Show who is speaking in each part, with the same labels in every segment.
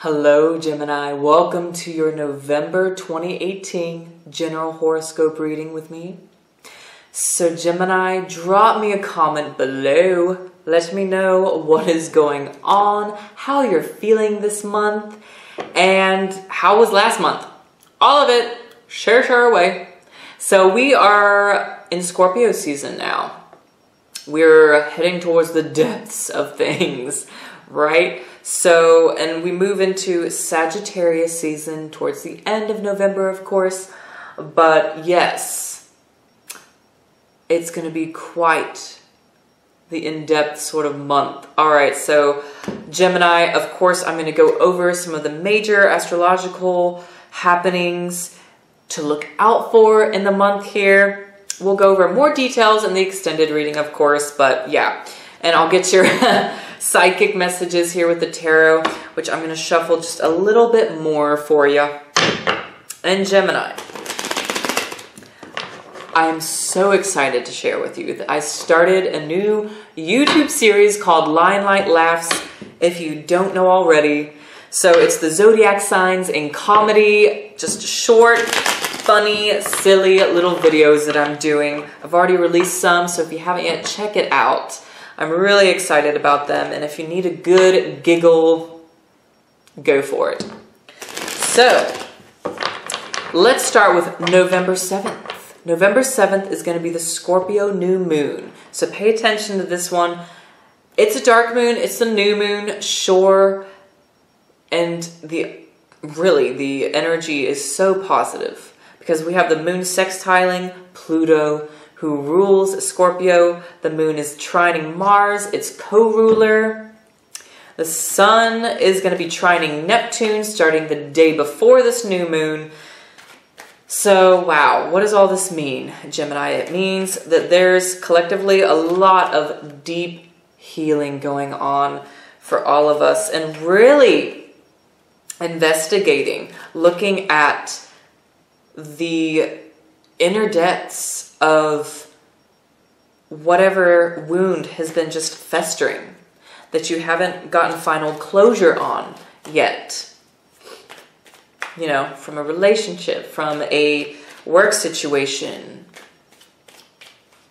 Speaker 1: Hello Gemini, welcome to your November 2018 general horoscope reading with me. So Gemini, drop me a comment below. Let me know what is going on, how you're feeling this month, and how was last month. All of it, share away. So we are in Scorpio season now. We're heading towards the depths of things, right? So, and we move into Sagittarius season towards the end of November, of course. But yes, it's going to be quite the in-depth sort of month. All right, so Gemini, of course, I'm going to go over some of the major astrological happenings to look out for in the month here. We'll go over more details in the extended reading, of course, but yeah. And I'll get your psychic messages here with the tarot, which I'm going to shuffle just a little bit more for you. And Gemini, I'm so excited to share with you that I started a new YouTube series called Limelight Laughs, if you don't know already. So it's the zodiac signs in comedy, just short, funny, silly little videos that I'm doing. I've already released some, so if you haven't yet, check it out. I'm really excited about them, and if you need a good giggle, go for it. So, let's start with November 7th. November 7th is going to be the Scorpio new moon. So pay attention to this one. It's a dark moon, it's the new moon, sure, and the energy is so positive because we have the moon sextiling Pluto, who rules Scorpio. The moon is trining Mars, its co-ruler. The sun is going to be trining Neptune starting the day before this new moon. So, wow, what does all this mean, Gemini? It means that there's collectively a lot of deep healing going on for all of us, and really investigating, looking at the inner depths of whatever wound has been just festering that you haven't gotten final closure on yet. You know, from a relationship, from a work situation,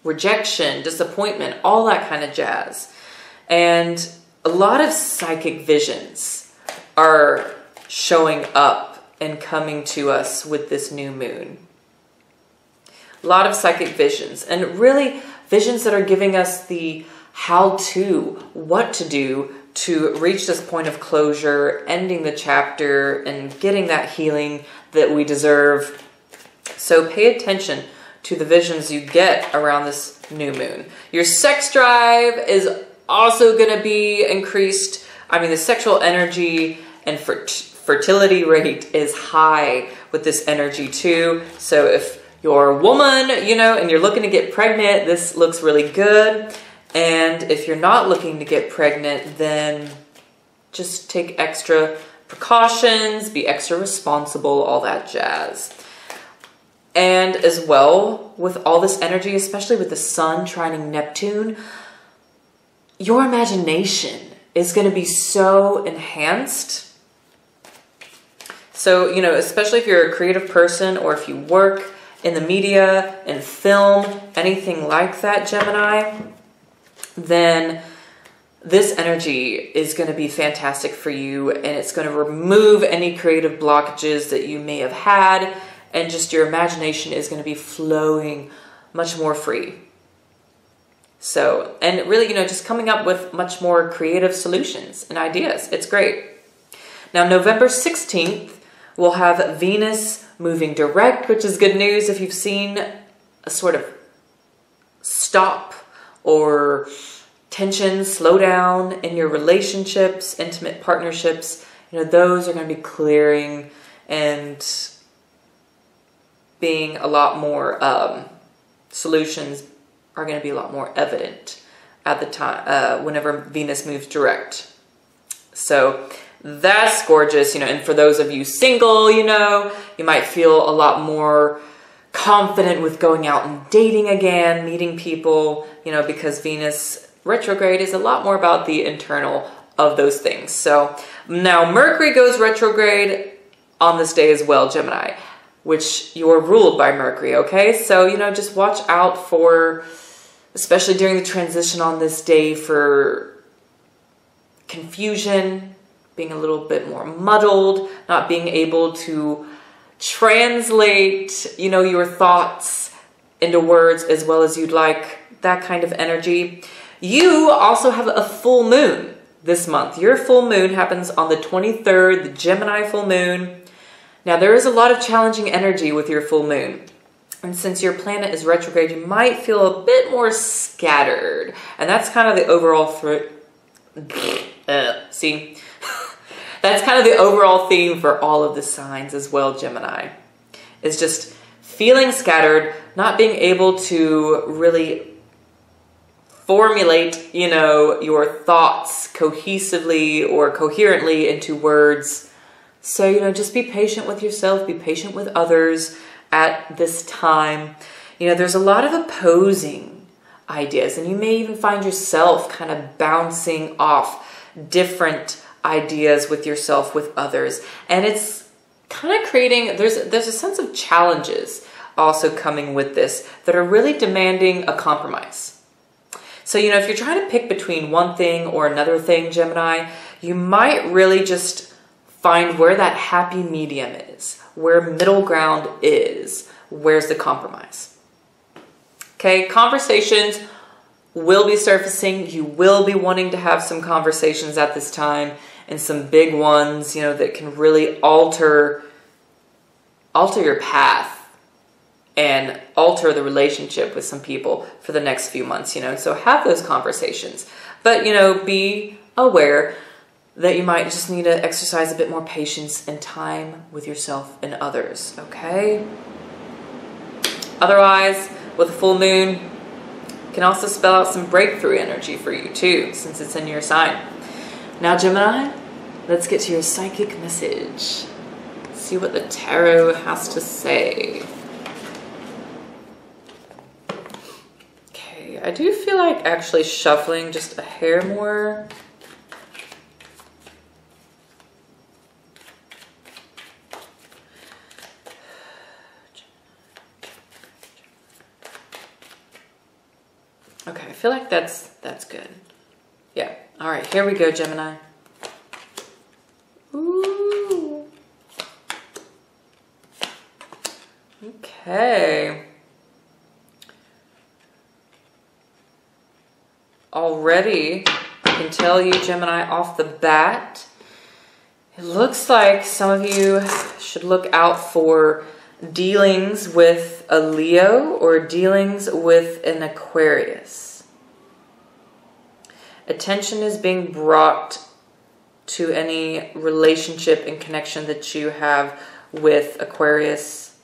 Speaker 1: rejection, disappointment, all that kind of jazz. And a lot of psychic visions are showing up and coming to us with this new moon. A lot of psychic visions, and really visions that are giving us the how-to, what to do to reach this point of closure, ending the chapter, and getting that healing that we deserve. So pay attention to the visions you get around this new moon. Your sex drive is also going to be increased. I mean, the sexual energy and fertility rate is high with this energy too. So if you're a woman, you know, and you're looking to get pregnant, this looks really good. And if you're not looking to get pregnant, then just take extra precautions, be extra responsible, all that jazz. And as well, with all this energy, especially with the sun trining Neptune, your imagination is going to be so enhanced. So, you know, especially if you're a creative person or if you work in the media and film, anything like that, Gemini, then this energy is going to be fantastic for you, and it's going to remove any creative blockages that you may have had, and just your imagination is going to be flowing much more free. So, and really, you know, just coming up with much more creative solutions and ideas. It's great. Now, November 16th, we'll have Venus moving direct, which is good news if you've seen a sort of stop or tension, slow down in your relationships, intimate partnerships. You know, those are going to be clearing and being a lot more, solutions are going to be a lot more evident at the time, whenever Venus moves direct. So that's gorgeous, you know, and for those of you single, you know, you might feel a lot more confident with going out and dating again, meeting people, you know, because Venus retrograde is a lot more about the internal of those things. So now Mercury goes retrograde on this day as well, Gemini, which you're ruled by Mercury, okay? So, you know, just watch out for, especially during the transition on this day, for confusion, being a little bit more muddled, not being able to translate, you know, your thoughts into words as well as you'd like, that kind of energy. You also have a full moon this month. Your full moon happens on the 23rd, the Gemini full moon. Now, there is a lot of challenging energy with your full moon. And since your planet is retrograde, you might feel a bit more scattered. And that's kind of the overall see? That's kind of the overall theme for all of the signs as well, Gemini. It's just feeling scattered, not being able to really formulate, you know, your thoughts cohesively or coherently into words. So, you know, just be patient with yourself, be patient with others at this time. You know, there's a lot of opposing ideas, and you may even find yourself kind of bouncing off different ideas with yourself, with others. And it's kind of creating, there's a sense of challenges also coming with this that are really demanding a compromise. So, you know, if you're trying to pick between one thing or another thing, Gemini, you might really just find where that happy medium is, where middle ground is, where's the compromise. Okay, conversations will be surfacing. You will be wanting to have some conversations at this time, and some big ones, you know, that can really alter your path and alter the relationship with some people for the next few months, you know. So have those conversations. But, you know, be aware that you might just need to exercise a bit more patience and time with yourself and others, okay? Otherwise, with a full moon, can also spell out some breakthrough energy for you too, since it's in your sign. Now, Gemini, let's get to your psychic message. See what the tarot has to say. Okay, I do feel like actually shuffling just a hair more. Okay, I feel like that's good. Yeah. All right, here we go, Gemini. Ooh. Okay. Already, I can tell you, Gemini, off the bat, it looks like some of you should look out for dealings with a Leo or dealings with an Aquarius. Attention is being brought to any relationship and connection that you have with Aquarius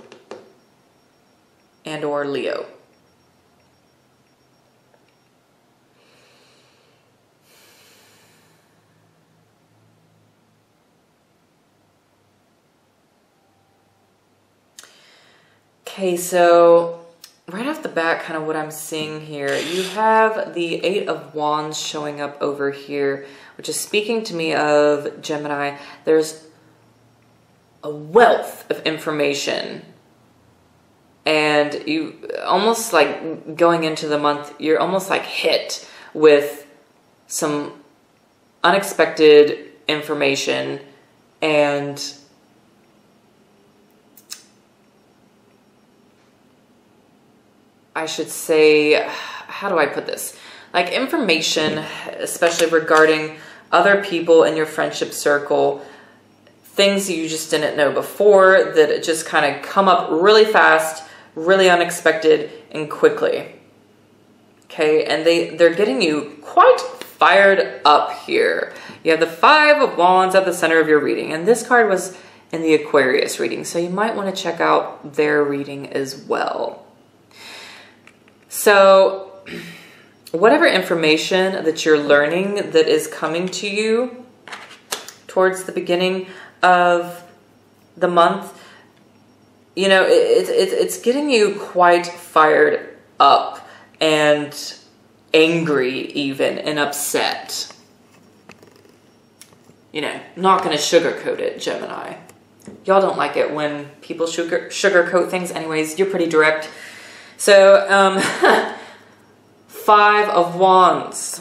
Speaker 1: and or Leo. Okay, so right off the bat, kind of what I'm seeing here, you have the Eight of Wands showing up over here, which is speaking to me of Gemini. There's a wealth of information, and you almost like going into the month, you're almost like hit with some unexpected information, and I should say, how do I put this? Like information, especially regarding other people in your friendship circle, things you just didn't know before that just kind of come up really fast, really unexpected and quickly. Okay, and they're getting you quite fired up here. You have the Five of Wands at the center of your reading, and this card was in the Aquarius reading, so you might want to check out their reading as well. So whatever information that you're learning that is coming to you towards the beginning of the month, you know, it's getting you quite fired up and angry even, and upset. you know, not going to sugarcoat it, Gemini. Y'all don't like it when people sugarcoat things. Anyways, you're pretty direct. So, 5 of Wands.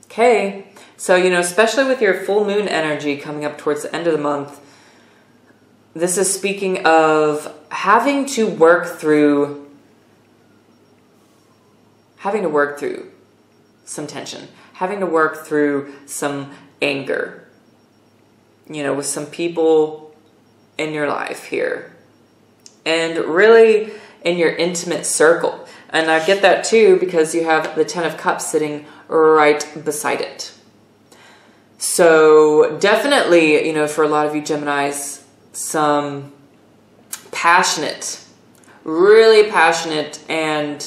Speaker 1: Okay. So, you know, especially with your full moon energy coming up towards the end of the month, this is speaking of having to work through some tension, having to work through some anger, you know, with some people in your life here, and really in your intimate circle. And I get that too because you have the 10 of Cups sitting right beside it. So definitely, you know, for a lot of you Geminis, some passionate, really passionate and,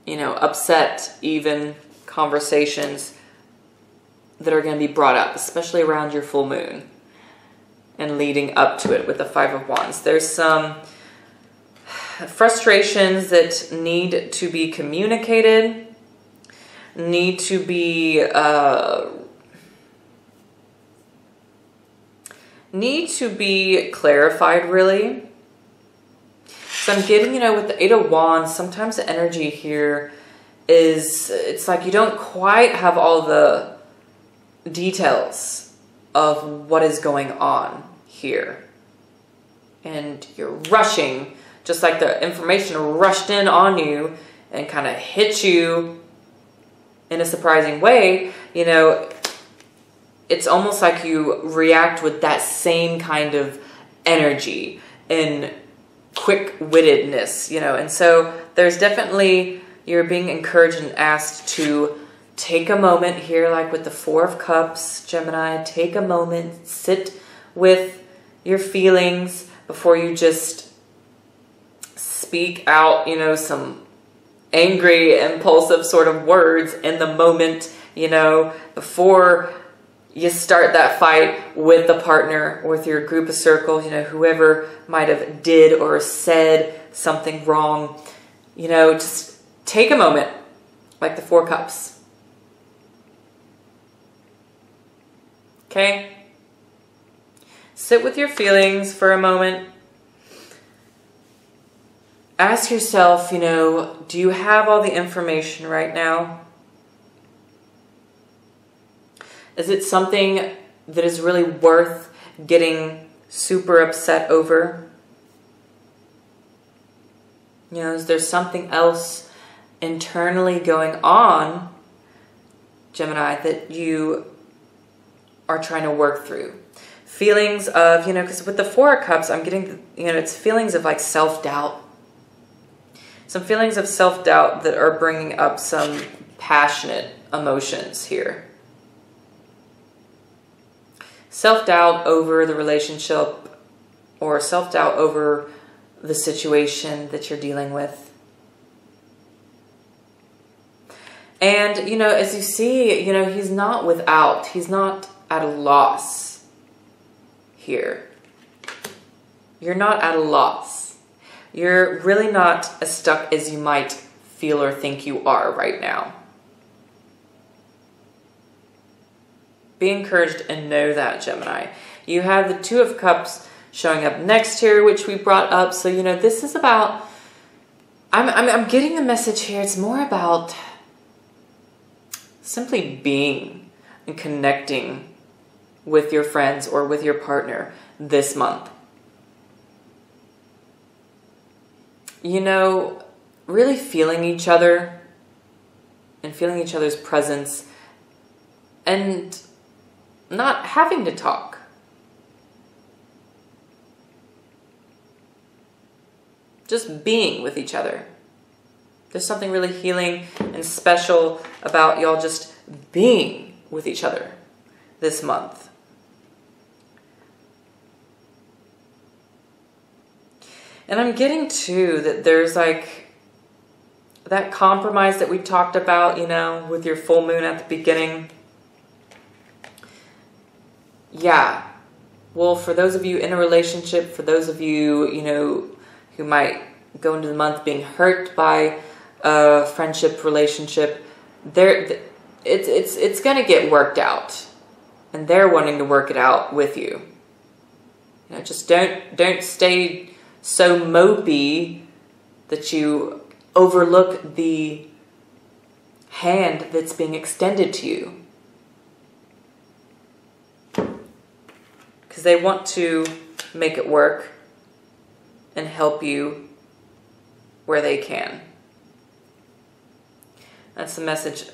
Speaker 1: you know, upset even conversations that are going to be brought up, especially around your full moon and leading up to it with the 5 of Wands. There's some frustrations that need to be communicated, need to be clarified, really. So I'm getting, you know, with the 8 of Wands, sometimes the energy here is, it's like you don't quite have all the details of what is going on here. And you're rushing, just like the information rushed in on you and kind of hit you in a surprising way. You know, it's almost like you react with that same kind of energy and quick-wittedness, you know. And so there's definitely, you're being encouraged and asked to take a moment here, like with the 4 of Cups, Gemini. Take a moment, sit with your feelings before you just speak out, you know, some angry, impulsive sort of words in the moment, you know, before you start that fight with the partner, with your group of circle, you know, whoever might have did or said something wrong. You know, just take a moment, like the 4 Cups. Okay? Sit with your feelings for a moment. Ask yourself, you know, do you have all the information right now? Is it something that is really worth getting super upset over? You know, is there something else internally going on, Gemini, that you are trying to work through? Feelings of, you know, because with the 4 of Cups, I'm getting, you know, it's feelings of like self-doubt. Some feelings of self-doubt that are bringing up some passionate emotions here. Self-doubt over the relationship or self-doubt over the situation that you're dealing with. And, you know, as you see, you know, he's not without. He's not at a loss here. You're not at a loss. You're really not as stuck as you might feel or think you are right now. Be encouraged and know that, Gemini. You have the 2 of Cups showing up next here, which we brought up. So, you know, this is about, I'm getting the message here. It's more about simply being and connecting with your friends or with your partner this month. You know, really feeling each other and feeling each other's presence and not having to talk. Just being with each other. There's something really healing and special about y'all just being with each other this month. And I'm getting too that there's like that compromise that we talked about, you know, with your full moon at the beginning. Yeah. Well, for those of you in a relationship, for those of you, you know, who might go into the month being hurt by a friendship, relationship, it's going to get worked out, and they're wanting to work it out with you. You know, just don't stay so mopey that you overlook the hand that's being extended to you. Because they want to make it work and help you where they can. That's the message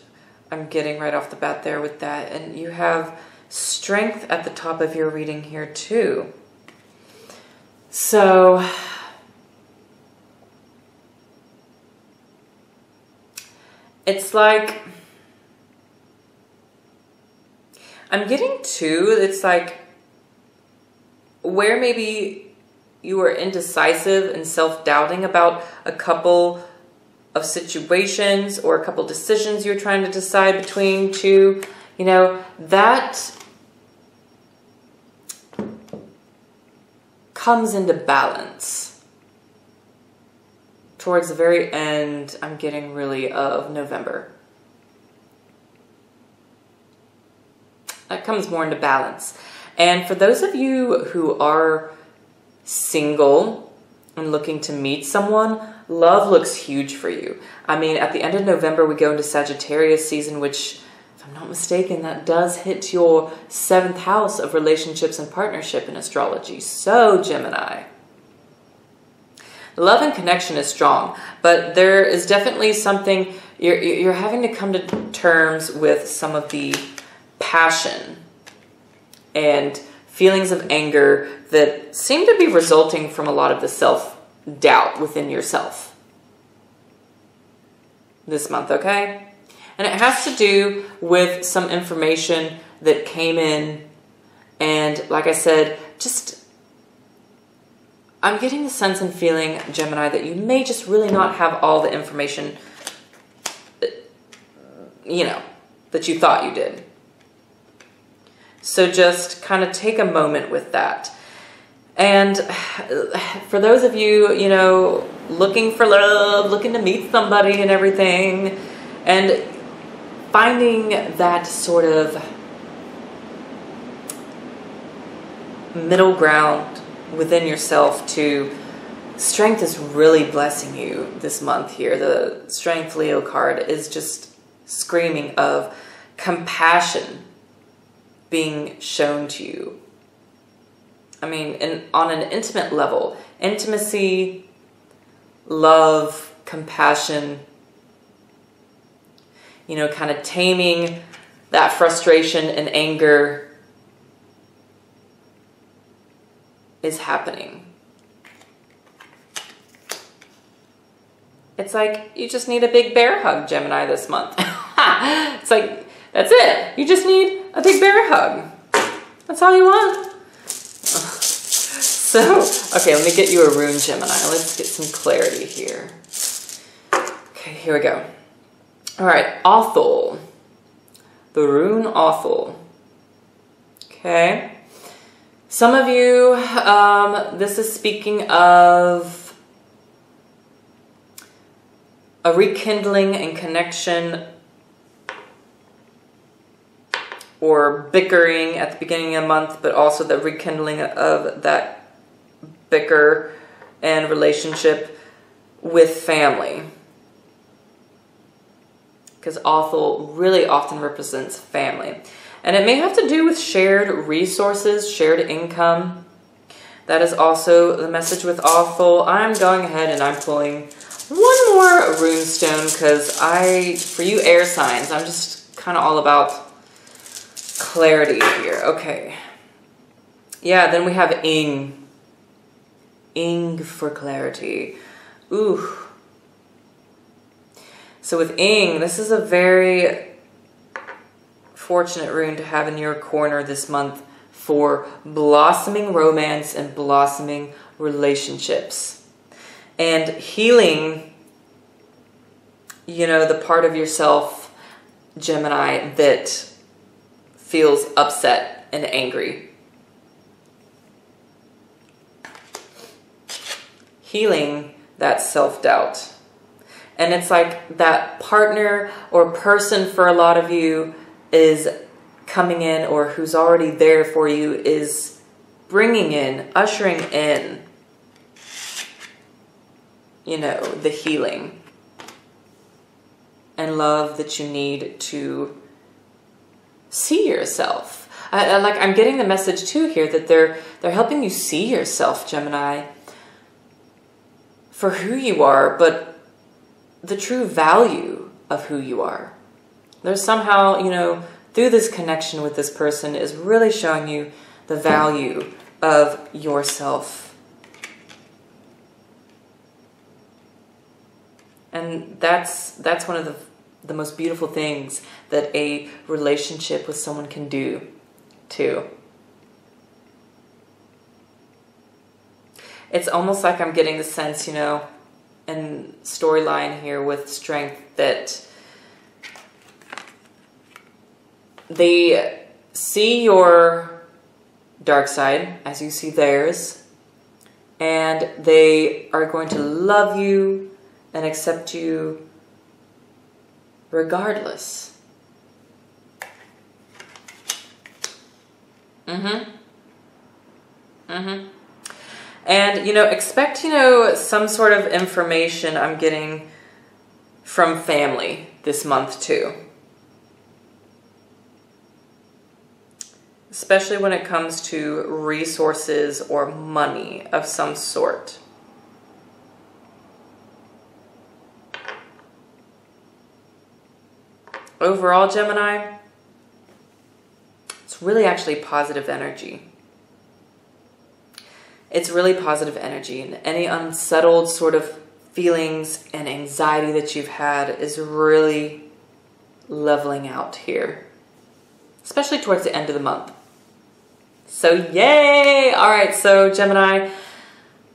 Speaker 1: I'm getting right off the bat there with that. And you have strength at the top of your reading here too. So it's like, I'm getting too, it's like where maybe you were indecisive and self-doubting about a couple of situations or a couple decisions you're trying to decide between two, you know, that comes into balance towards the very end, I'm getting really, of November. That comes more into balance. And for those of you who are single and looking to meet someone, love looks huge for you. I mean, at the end of November, we go into Sagittarius season, which, if I'm not mistaken, that does hit your 7th house of relationships and partnership in astrology. So, Gemini, love and connection is strong, but there is definitely something, you're having to come to terms with some of the passion and feelings of anger that seem to be resulting from a lot of the self-doubt within yourself this month, okay? And it has to do with some information that came in, and like I said, just, I'm getting the sense and feeling, Gemini, that you may just really not have all the information, you know, that you thought you did. So just kind of take a moment with that. And for those of you, you know, looking for love, looking to meet somebody and everything, and finding that sort of middle ground within yourself to, strength is really blessing you this month here. The Strength Leo card is just screaming of compassion being shown to you. I mean, on an intimate level, intimacy, love, compassion, you know, kind of taming that frustration and anger is happening. It's like you just need a big bear hug, Gemini, this month. It's like, that's it. You just need a big bear hug. That's all you want. So, okay, let me get you a rune, Gemini. Let's get some clarity here. Okay, here we go. All right, Othel. The rune Othel. Okay. Some of you, this is speaking of a rekindling and connection or bickering at the beginning of the month, but also the rekindling of that bicker and relationship with family. Because Othel really often represents family. And it may have to do with shared resources, shared income. That is also the message with Othel. I'm going ahead and I'm pulling one more rune stone because for you air signs, I'm just kind of all about clarity here. Okay. Yeah, then we have Ing. Ing for clarity. Ooh. So with Ing, this is a very fortunate rune to have in your corner this month for blossoming romance and blossoming relationships. And healing, you know, the part of yourself, Gemini, that feels upset and angry. Healing that self-doubt. And it's like that partner or person for a lot of you is coming in, or who's already there for you is bringing in, ushering in, you know, the healing and love that you need to see yourself. I'm getting the message too here that they're helping you see yourself, Gemini, for who you are, but the true value of who you are. There's somehow, you know, through this connection with this person is really showing you the value of yourself. And that's one of the most beautiful things that a relationship with someone can do too. It's almost like I'm getting the sense, you know, and storyline here with strength, that they see your dark side as you see theirs, and they are going to love you and accept you regardless. And, you know, expect, you know, some sort of information I'm getting from family this month too. Especially when it comes to resources or money of some sort. Overall, Gemini, it's really actually positive energy. It's really positive energy, and any unsettled sort of feelings and anxiety that you've had is really leveling out here, especially towards the end of the month. So yay! All right, so Gemini,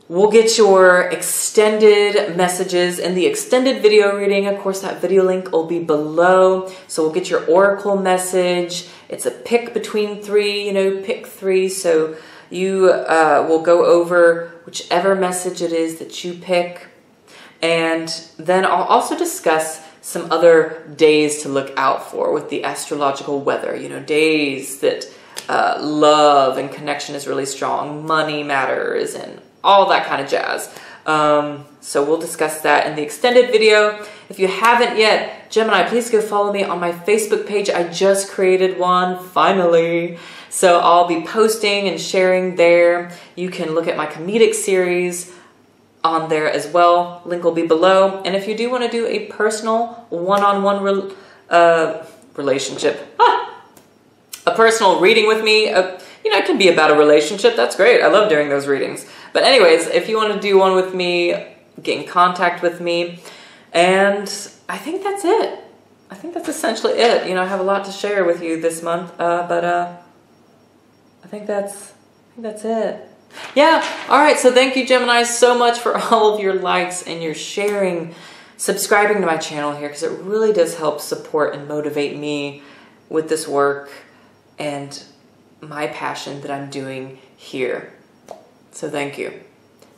Speaker 1: we'll get your extended messages in the extended video reading. Of course, that video link will be below. So we'll get your oracle message. It's a pick between three, you know, pick three. So you will go over whichever message it is that you pick. And then I'll also discuss some other days to look out for with the astrological weather. You know, days that love and connection is really strong, money matters, and all that kind of jazz. So we'll discuss that in the extended video. If you haven't yet, Gemini, please go follow me on my Facebook page. I just created one, finally. So I'll be posting and sharing there. You can look at my comedic series on there as well. Link will be below. And if you do want to do a personal one-on-one relationship, a personal reading with me, you know, it can be about a relationship. That's great. I love doing those readings. But anyways, if you want to do one with me, get in contact with me. And I think that's it. I think that's essentially it. You know, I have a lot to share with you this month, but I think that's it. Yeah. All right. So thank you, Gemini, so much for all of your likes and your sharing, subscribing to my channel here, because it really does help support and motivate me with this work and my passion that I'm doing here. So thank you.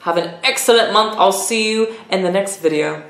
Speaker 1: Have an excellent month. I'll see you in the next video.